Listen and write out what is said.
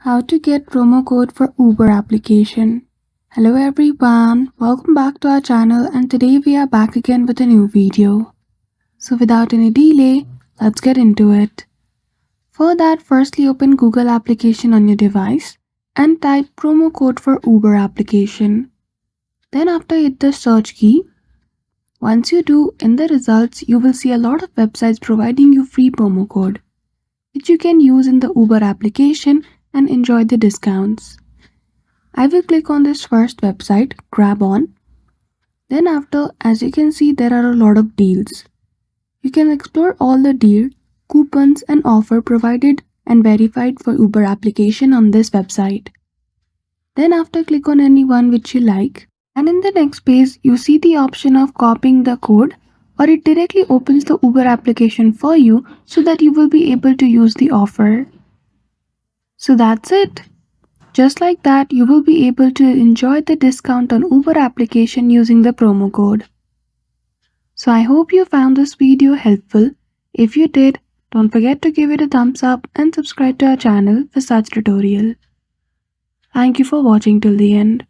How to get promo code for Uber application. Hello everyone, welcome back to our channel and today we are back again with a new video. So without any delay, let's get into it. For that, firstly open Google application on your device and type promo code for Uber application. Then after hit the search key. Once you do, in the results you will see a lot of websites providing you free promo code, which you can use in the Uber application and enjoy the discounts. I will click on this first website, GrabOn. Then after, as you can see, there are a lot of deals. You can explore all the deal, coupons and offer provided and verified for Uber application on this website. Then after, click on any one which you like. And in the next page, you see the option of copying the code, or it directly opens the Uber application for you so that you will be able to use the offer. So that's it. Just like that, you will be able to enjoy the discount on Uber application using the promo code. So I hope you found this video helpful. If you did, don't forget to give it a thumbs up and subscribe to our channel for such tutorial. Thank you for watching till the end.